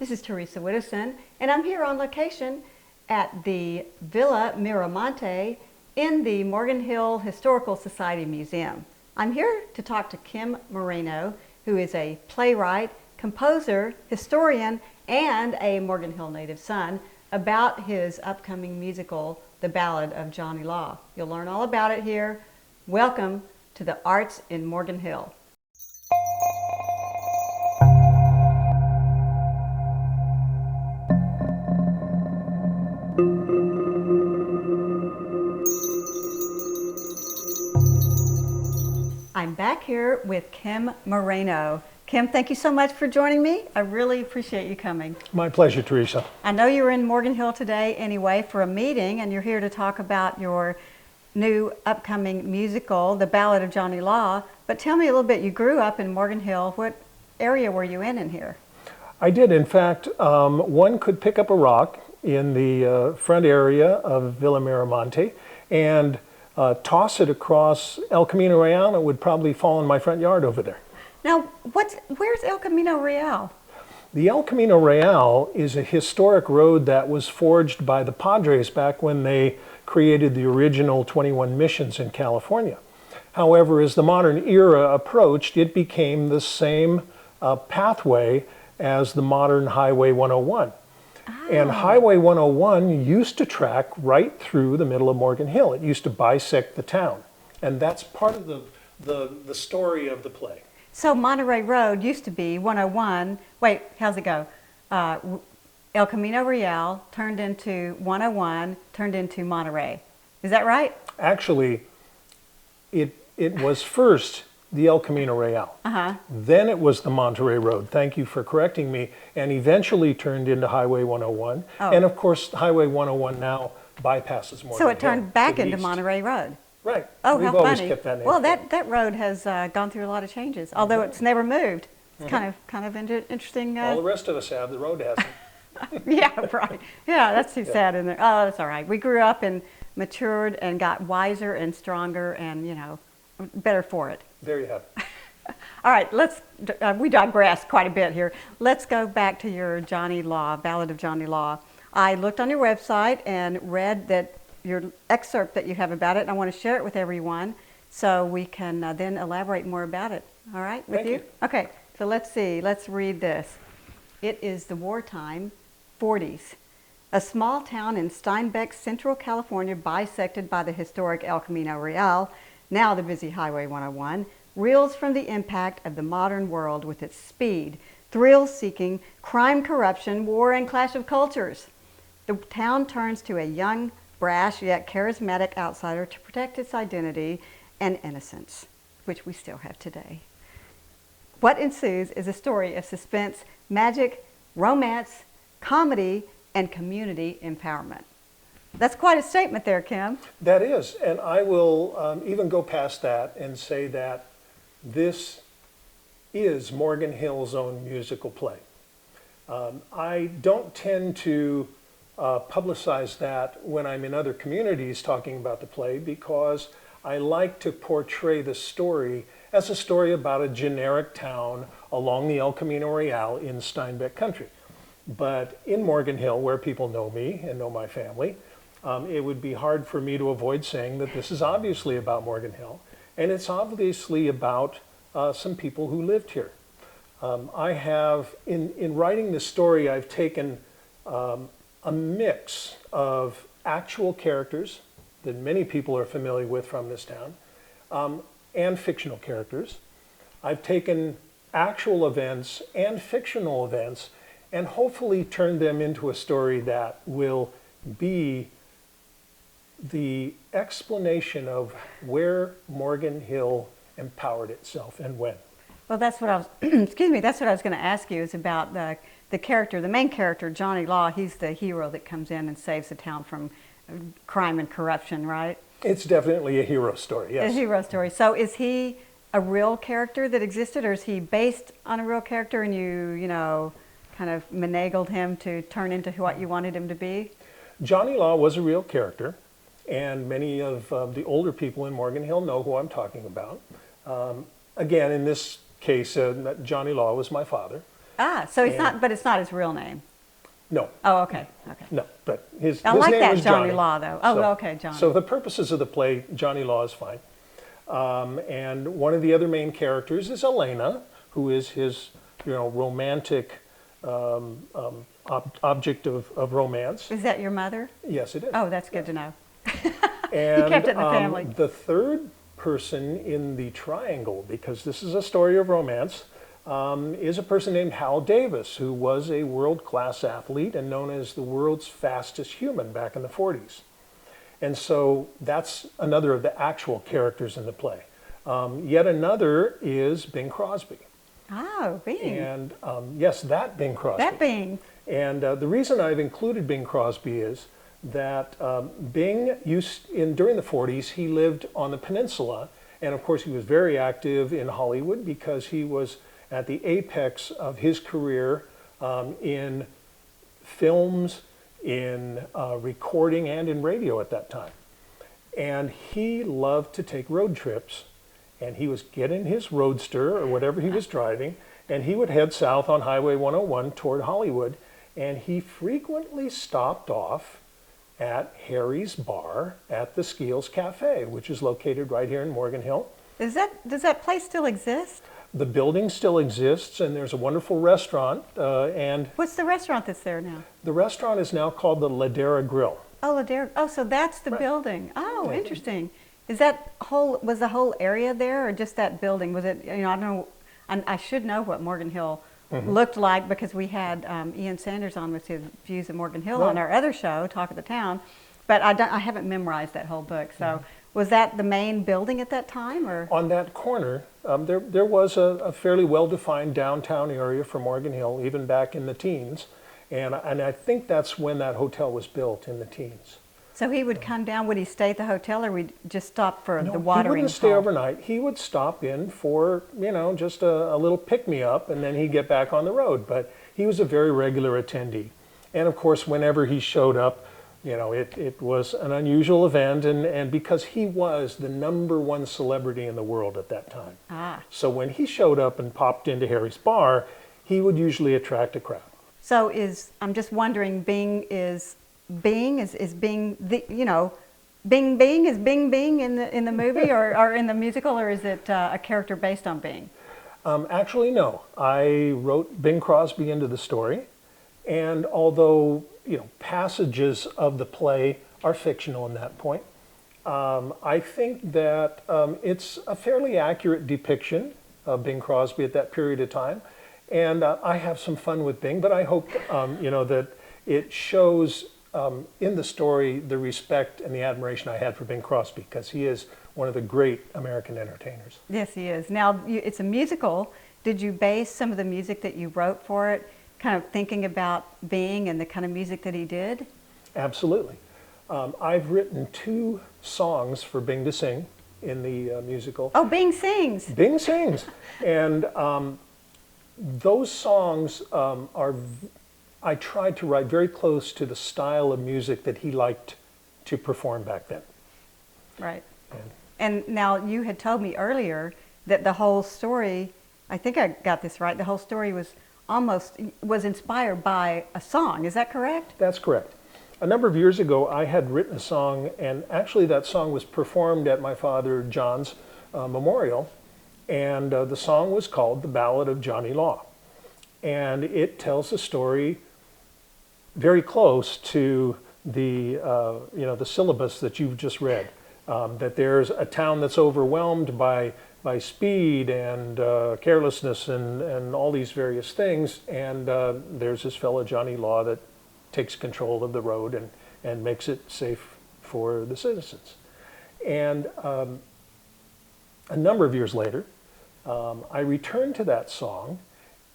This is Teresa Widdowson, and I'm here on location at the Villa Miramonte in the Morgan Hill Historical Society Museum. I'm here to talk to Kim Moreno, who is a playwright, composer, historian, and a Morgan Hill native son, about his upcoming musical, The Ballad of Johnny Law. You'll learn all about it here. Welcome to the Arts in Morgan Hill. I'm back here with Kim Moreno. Kim, thank you so much for joining me. I really appreciate you coming. My pleasure, Teresa. I know you're in Morgan Hill today anyway for a meeting, and you're here to talk about your new upcoming musical, The Ballad of Johnny Law. But tell me a little bit, you grew up in Morgan Hill. What area were you in here? I did. In fact, one could pick up a rock in the front area of Villa Miramonte and toss it across El Camino Real. It would probably fall in my front yard over there. Now, where's El Camino Real? The El Camino Real is a historic road that was forged by the Padres back when they created the original 21 missions in California. However, as the modern era approached, it became the same pathway as the modern Highway 101. And Highway 101 used to track right through the middle of Morgan Hill. It used to bisect the town. And that's part of the story of the play. So Monterey Road used to be 101. Wait, how's it go? El Camino Real turned into 101, turned into Monterey. Is that right? Actually, it was first the El Camino Real. Then it was the Monterey Road. Thank you for correcting me. And eventually turned into Highway 101. And of course, Highway 101 now bypasses Morgan Hill. So it turned back into Monterey Road. Right. Oh, We've how always funny. kept that name. Well, that road has gone through a lot of changes, although it's never moved. It's kind of interesting. All the rest of us have. The road hasn't. Yeah, right. Yeah, that's too sad in there. Oh, that's all right. We grew up and matured and got wiser and stronger and, better for it. There you have it. All right, we digress quite a bit here. Let's go back to your Johnny Law, Ballad of Johnny Law. I looked on your website and read that your excerpt that you have about it, and I want to share it with everyone so we can then elaborate more about it. All right, with Thank you. Okay, so let's see. Let's read this. It is the wartime 40s. A small town in Steinbeck, Central California, bisected by the historic El Camino Real, now the busy Highway 101, reels from the impact of the modern world with its speed, thrill-seeking, crime, corruption, war, and clash of cultures. The town turns to a young, brash, yet charismatic outsider to protect its identity and innocence, which we still have today. What ensues is a story of suspense, magic, romance, comedy, and community empowerment. That's quite a statement there, Kim. That is, and I will even go past that and say that this is Morgan Hill's own musical play. I don't tend to publicize that when I'm in other communities talking about the play because I like to portray the story as a story about a generic town along the El Camino Real in Steinbeck country. But in Morgan Hill, where people know me and know my family, it would be hard for me to avoid saying that this is obviously about Morgan Hill, and it's obviously about some people who lived here. I have, in writing this story, I've taken a mix of actual characters that many people are familiar with from this town, and fictional characters. I've taken actual events and fictional events and hopefully turned them into a story that will be the explanation of where Morgan Hill empowered itself and when. Well, that's what I was, excuse me, that's what I was going to ask you is about the character, the main character, Johnny Law. He's the hero that comes in and saves the town from crime and corruption, right? It's definitely a hero story, yes. A hero story. So is he a real character that existed, or is he based on a real character and you kind of finagled him to turn into what you wanted him to be? Johnny Law was a real character, and many of the older people in Morgan Hill know who I'm talking about. Again, in this case, Johnny Law was my father. Ah, so it's And- not, but it's not his real name. No, Oh, okay, okay. no, but his I his like name that was Johnny Law, though. Oh, okay, Johnny. So the purposes of the play, Johnny Law is fine. And one of the other main characters is Elena, who is his, romantic object of romance. Is that your mother? Yes, it is. Oh, that's good to know. And kept it in the family. the third person in the triangle, because this is a story of romance, is a person named Hal Davis, who was a world-class athlete and known as the world's fastest human back in the 40s. And so that's another of the actual characters in the play. Yet another is Bing Crosby. Oh, Bing. And yes, that Bing Crosby. That Bing. And the reason I've included Bing Crosby is that Bing during the 40s, he lived on the peninsula. And of course, he was very active in Hollywood because he was at the apex of his career in films, in recording, and in radio at that time. And he loved to take road trips. And he was getting his roadster or whatever he was driving, and he would head south on Highway 101 toward Hollywood. And he frequently stopped off at Harry's Bar at the Skeels Cafe, which is located right here in Morgan Hill. Does that place still exist? The building still exists, and there's a wonderful restaurant. And What's the restaurant that's there now? the restaurant is now called the Ladera Grill. Oh, Ladera. Oh, so that's the Right. building. Oh, Yeah. interesting. Was the whole area there, or just that building? Was it? I don't know. I should know what Morgan Hill looked like because we had Ian Sanders on with his views of Morgan Hill on Right. our other show, Talk of the Town. But I haven't memorized that whole book. So was that the main building at that time, or? On that corner, there was a fairly well-defined downtown area for Morgan Hill, even back in the teens. And I think that's when that hotel was built, in the teens. So he would come down. Would he stay at the hotel, or would just stop for No, the he watering wouldn't stay hole? overnight. He would stop in for, just a little pick-me-up, and then he'd get back on the road. But he was a very regular attendee. And of course, whenever he showed up, it was an unusual event, and because he was the #1 celebrity in the world at that time. Ah. So when he showed up and popped into Harry's Bar, he would usually attract a crowd. So I'm just wondering, Bing is Bing the Bing is Bing in the movie or in the musical, or is it a character based on Bing? Actually, no. I wrote Bing Crosby into the story, and although passages of the play are fictional in that point, I think that it's a fairly accurate depiction of Bing Crosby at that period of time, and I have some fun with Bing. But I hope that it shows in the story the respect and the admiration I had for Bing Crosby, because he is one of the great American entertainers. Yes, he is. Now, it's a musical. Did you base some of the music that you wrote for it kind of thinking about Bing and the kind of music that he did? Absolutely. I've written 2 songs for Bing to sing in the musical. Oh, Bing sings. Bing sings. And those songs I tried to write very close to the style of music that he liked to perform back then. Right. And And now you had told me earlier that the whole story, I think I got this right, the whole story was inspired by a song. Is that correct? that's correct. A number of years ago, I had written a song, and actually that song was performed at my father John's memorial, and the song was called The Ballad of Johnny Law. And it tells a story very close to the syllabus that you've just read. That there's a town that's overwhelmed by speed and carelessness and all these various things, and there's this fellow Johnny Law that takes control of the road and makes it safe for the citizens. And a number of years later, I returned to that song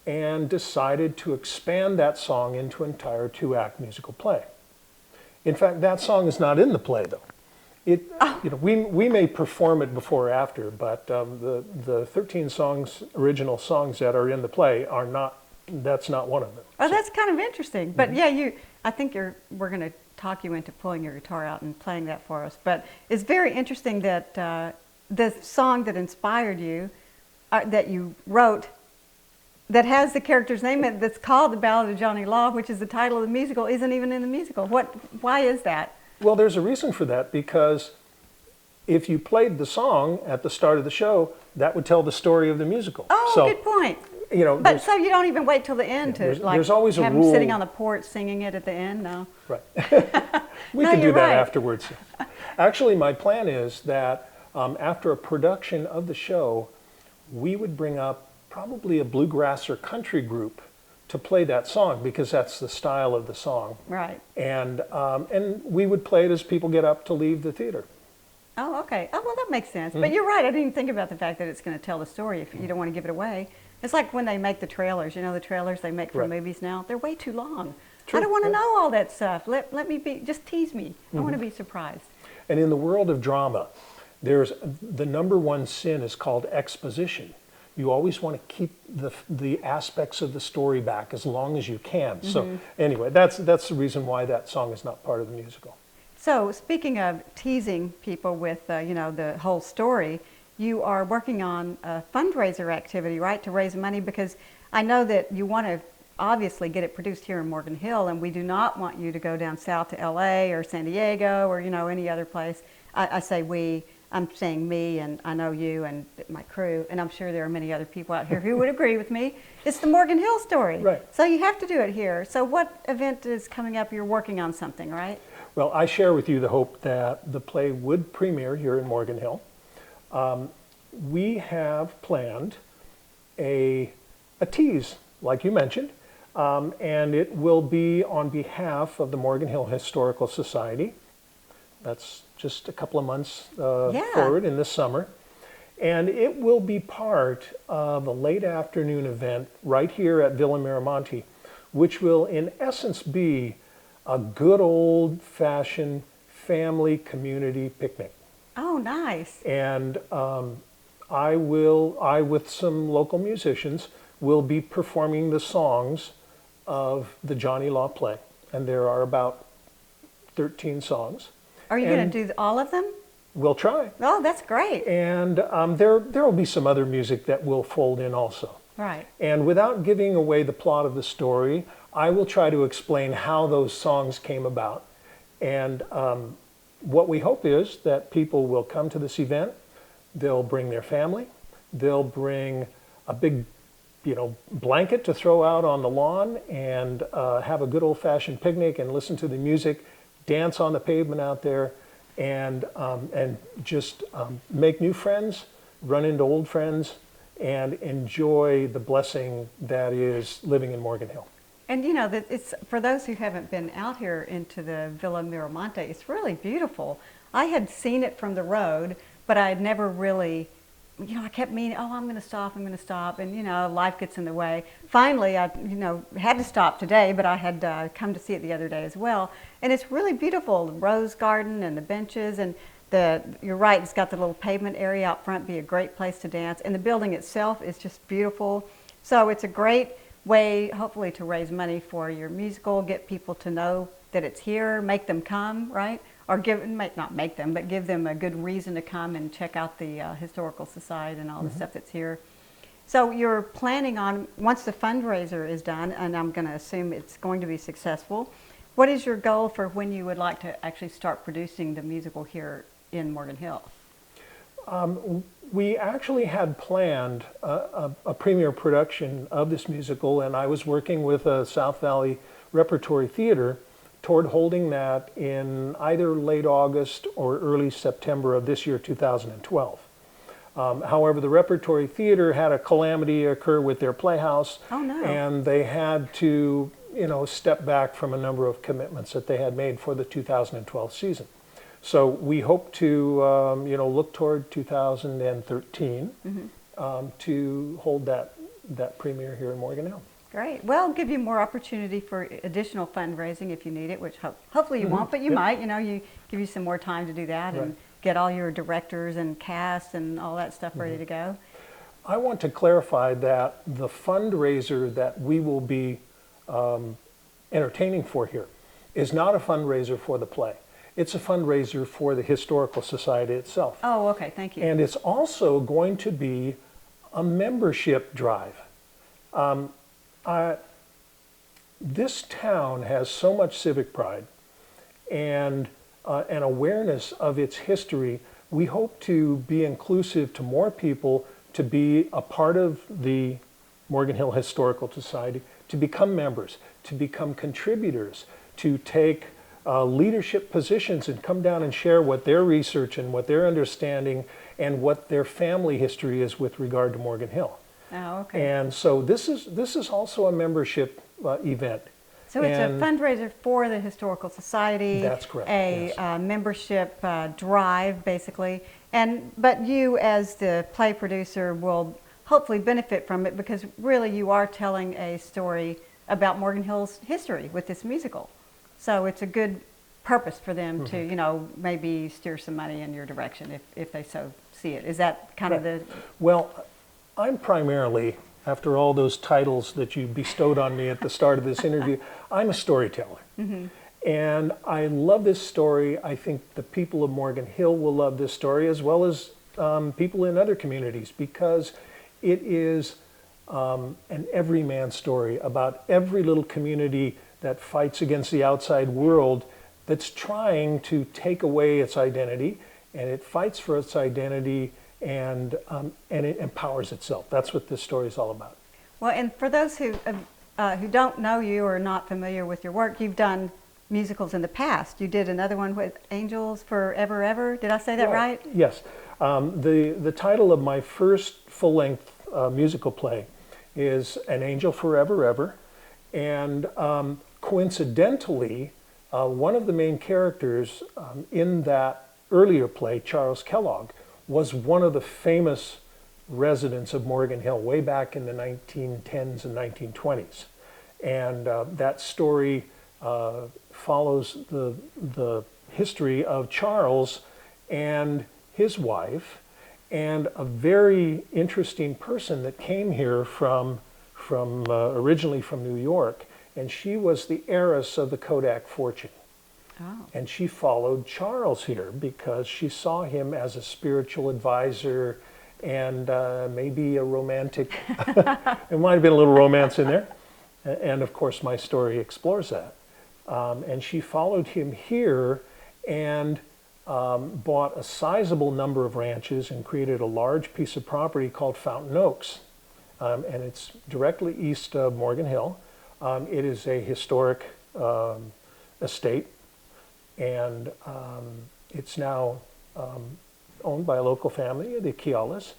and decided to expand that song into an entire 2-act musical play. In fact, that song is not in the play, though. We may perform it before or after, but the 13 original songs that are in the play that's not one of them. Oh, that's kind of interesting. But yeah, I think we're going to talk you into pulling your guitar out and playing that for us. But it's very interesting that the song that inspired you, that you wrote, that has the character's name in it, that's called The Ballad of Johnny Law, which is the title of the musical, isn't even in the musical. Why is that? Well, there's a reason for that, because if you played the song at the start of the show, that would tell the story of the musical. Oh, So, good point. you know, But so you don't even wait till the end to there's always a have rule. him sitting on the porch singing it at the end? No. right. We No, can do you're that right. afterwards. Actually, my plan is that after a production of the show, we would bring up probably a bluegrass or country group to play that song, because that's the style of the song. Right. And we would play it as people get up to leave the theater. Oh, okay. Oh, well, that makes sense. But you're right. I didn't even think about the fact that it's going to tell the story if you don't want to give it away. It's like when they make the trailers. You know, the trailers they make for Right. movies now, they're way too long. True, I don't want to yeah. know all that stuff. Let me be, just tease me. I want to be surprised. And in the world of drama, there's the number one sin is called exposition. You always want to keep the aspects of the story back as long as you can. So anyway, that's the reason why that song is not part of the musical. So speaking of teasing people with, you know, the whole story, you are working on a fundraiser activity, right, to raise money, because I know that you want to obviously get it produced here in Morgan Hill, and we do not want you to go down south to LA or San Diego or, you know, any other place. I say we, I'm saying me, and I know you and my crew, and I'm sure there are many other people out here who would agree with me. It's the Morgan Hill story. Right. So you have to do it here. So what event is coming up? You're working on something, right? Well, I share with you the hope that the play would premiere here in Morgan Hill. We have planned a tease, like you mentioned, and it will be on behalf of the Morgan Hill Historical Society. That's just a couple of months forward in the summer. And it will be part of a late afternoon event right here at Villa Miramonte, which will in essence be a good old-fashioned family community picnic. Oh, nice. And I, with some local musicians, will be performing the songs of the Johnny Law play. And there are about 13 songs. Are you going to do all of them? We'll try. Oh, that's great. And there will be some other music that will fold in also. Right. And without giving away the plot of the story, I will try to explain how those songs came about. And what we hope is that people will come to this event, they'll bring their family, they'll bring a big, you know, blanket to throw out on the lawn and have a good old-fashioned picnic and listen to the music, dance on the pavement out there, and just make new friends, run into old friends, and enjoy the blessing that is living in Morgan Hill. And you know, that it's for those who haven't been out here into the Villa Miramonte, it's really beautiful. I had seen it from the road, but I had never really, you know, I kept meaning, oh, I'm going to stop, and you know, life gets in the way. Finally, I, you know, had to stop today, but I had come to see it the other day as well. And it's really beautiful, the rose garden and the benches, and you're right, it's got the little pavement area out front, be a great place to dance. And the building itself is just beautiful. So it's a great way, hopefully, to raise money for your musical, get people to know that it's here, make them come, right? Or not make them, but give them a good reason to come and check out the Historical Society and all the stuff that's here. So you're planning on, once the fundraiser is done, and I'm going to assume it's going to be successful, what is your goal for when you would like to actually start producing the musical here in Morgan Hill? We actually had planned a premiere production of this musical, and I was working with South Valley Repertory Theater toward holding that in either late August or early September of this year, 2012. However, the Repertory Theater had a calamity occur with their playhouse, and they had to, you know, step back from a number of commitments that they had made for the 2012 season. So we hope to, you know, look toward 2013 to hold that premiere here in Morgan Hill. Great. Well, give you more opportunity for additional fundraising if you need it, which hopefully you won't, but you might. You know, give you some more time to do that and get all your directors and cast and all that stuff ready to go. I want to clarify that the fundraiser that we will be entertaining for here is not a fundraiser for the play. It's a fundraiser for the Historical Society itself. Oh, okay. Thank you. And it's also going to be a membership drive. This town has so much civic pride and an awareness of its history. We hope to be inclusive to more people to be a part of the Morgan Hill Historical Society, to become members, to become contributors, to take leadership positions and come down and share what their research and what their understanding and what their family history is with regard to Morgan Hill. Oh, okay. And so this is also a membership event. So it's And a fundraiser for the Historical Society. That's correct, A yes. membership drive, basically. But you, as the play producer, will hopefully benefit from it because really you are telling a story about Morgan Hill's history with this musical. So it's a good purpose for them to, you know, maybe steer some money in your direction if they so see it. Is that kind of the... Well, I'm primarily, after all those titles that you bestowed on me at the start of this interview, I'm a storyteller. And I love this story. I think the people of Morgan Hill will love this story as well as people in other communities because it is an everyman story about every little community that fights against the outside world that's trying to take away its identity, and it fights for its identity and it empowers itself. That's what this story is all about. Well, and for those who don't know you or are not familiar with your work, you've done musicals in the past. You did another one with Angels Forever Ever. Did I say that right? Yes. The title of my first full-length musical play is An Angel Forever Ever. And coincidentally, one of the main characters in that earlier play, Charles Kellogg, was one of the famous residents of Morgan Hill way back in the 1910s and 1920s. And that story follows the history of Charles and his wife and a very interesting person that came here from originally from New York, and she was the heiress of the Kodak fortune. Oh. And she followed Charles here because she saw him as a spiritual advisor and maybe a romantic. There might have been a little romance in there. And of course, my story explores that. And she followed him here and bought a sizable number of ranches and created a large piece of property called Fountain Oaks. And it's directly east of Morgan Hill. It is a historic estate, and it's now owned by a local family, the Kealas,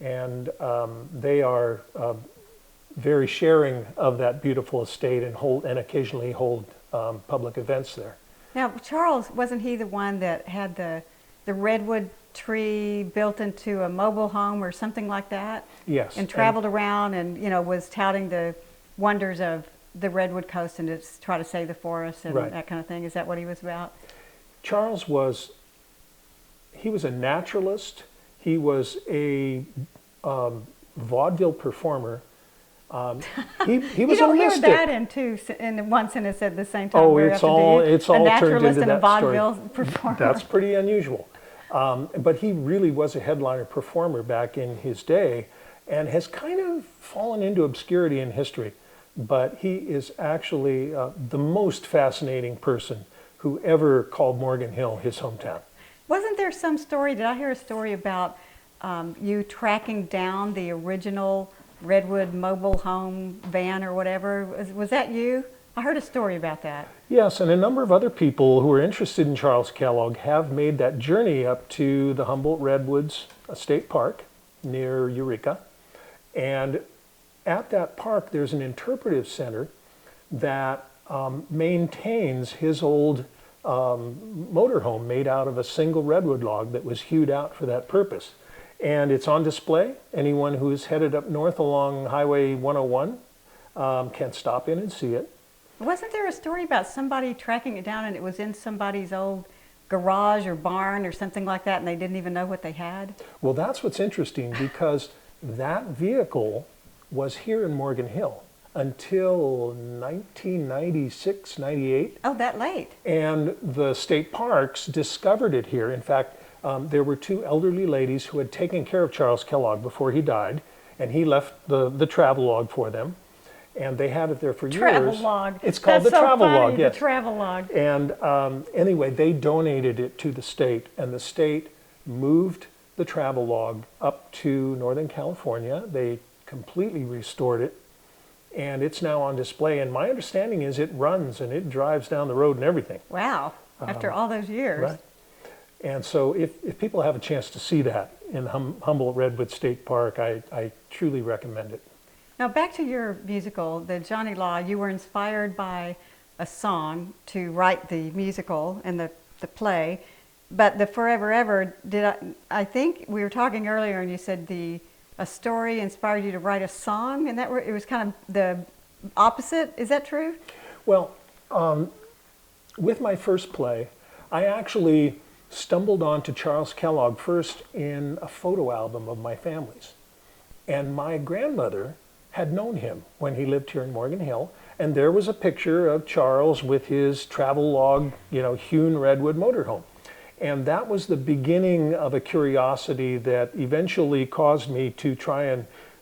and they are very sharing of that beautiful estate and occasionally hold public events there. Now, Charles, wasn't he the one that had the redwood tree built into a mobile home or something like that? Yes. And traveled around and, you know, was touting the wonders of the redwood coast and to try to save the forest and Right. that kind of thing. Is that what he was about? Charles was a naturalist. He was a vaudeville performer. He was you don't a hear mystic. that in one sentence at the same time. Oh, very it's often, all do you? it's all a turned naturalist into and a that vaudeville story. performer. That's pretty unusual. But he really was a headliner performer back in his day and has kind of fallen into obscurity in history. But he is actually the most fascinating person who ever called Morgan Hill his hometown. Wasn't there some story, did I hear a story about you tracking down the original redwood mobile home van or whatever? Was that you? I heard a story about that. Yes, and a number of other people who are interested in Charles Kellogg have made that journey up to the Humboldt Redwoods State Park near Eureka. And at that park, there's an interpretive center that maintains his old motorhome made out of a single redwood log that was hewed out for that purpose. And it's on display. Anyone who's headed up north along Highway 101 can stop in and see it. Wasn't there a story about somebody tracking it down and it was in somebody's old garage or barn or something like that and they didn't even know what they had? Well, that's what's interesting because that vehicle was here in Morgan Hill until 1996, 98. Oh, that late. And the state parks discovered it here. In fact, there were two elderly ladies who had taken care of Charles Kellogg before he died, and he left the travelogue for them, and they had it there for years. Travelogue. It's called That's the so travelogue, funny, yes. the travelogue. And anyway, they donated it to the state, and the state moved the travelogue up to Northern California. They completely restored it, and it's now on display. And my understanding is it runs and it drives down the road and everything. Wow, after all those years. Right. And so if people have a chance to see that in Humboldt Redwood State Park, I truly recommend it. Now back to your musical, the Johnny Law, you were inspired by a song to write the musical and the play, but the Forever Ever, I think we were talking earlier and you said a story inspired you to write a song, and it was kind of the opposite, is that true? Well, with my first play, I actually stumbled onto Charles Kellogg first in a photo album of my family's. And my grandmother had known him when he lived here in Morgan Hill, and there was a picture of Charles with his travelogue, hewn redwood motorhome. And that was the beginning of a curiosity that eventually caused me to try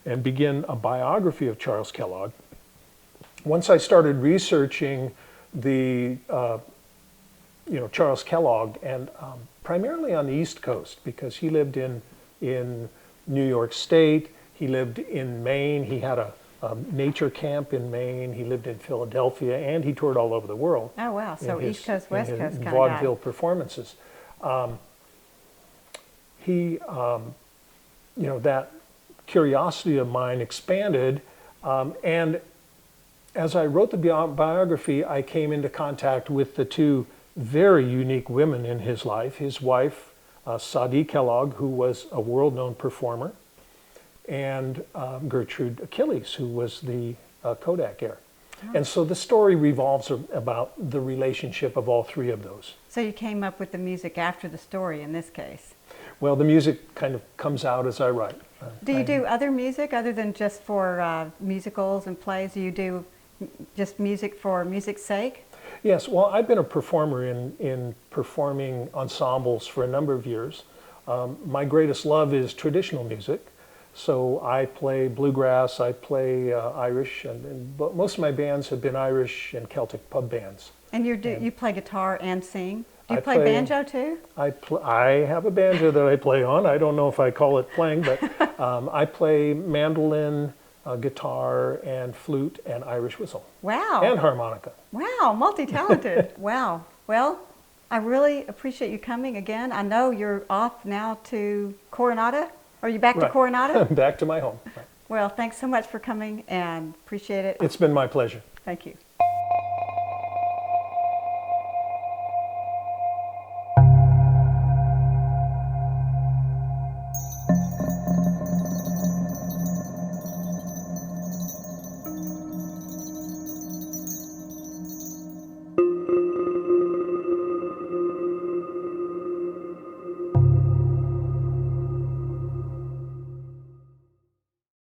and begin a biography of Charles Kellogg. Once I started researching the Charles Kellogg, and primarily on the East Coast, because he lived in New York State, he lived in Maine, he had a nature camp in Maine, he lived in Philadelphia, and he toured all over the world. Oh wow, so East Coast, West Coast kind of vaudeville performances. That curiosity of mine expanded, and as I wrote the biography, I came into contact with the two very unique women in his life. His wife, Sadie Kellogg, who was a world-known performer, and Gertrude Achilles, who was the Kodak heir. Oh. And so the story revolves about the relationship of all three of those. So you came up with the music after the story in this case? Well, the music kind of comes out as I write. Do you do other music other than just for musicals and plays? Do you do just music for music's sake? Yes, well, I've been a performer in performing ensembles for a number of years. My greatest love is traditional music. So I play bluegrass, I play Irish, but most of my bands have been Irish and Celtic pub bands. And you play guitar and sing? Do you play banjo too? I have a banjo that I play on. I don't know if I call it playing, but I play mandolin, guitar, and flute, and Irish whistle. Wow. And harmonica. Wow, multi-talented. Wow. Well, I really appreciate you coming again. I know you're off now to Coronado. Are you back to Coronado? Back to my home. Right. Well, thanks so much for coming and appreciate it. It's been my pleasure. Thank you.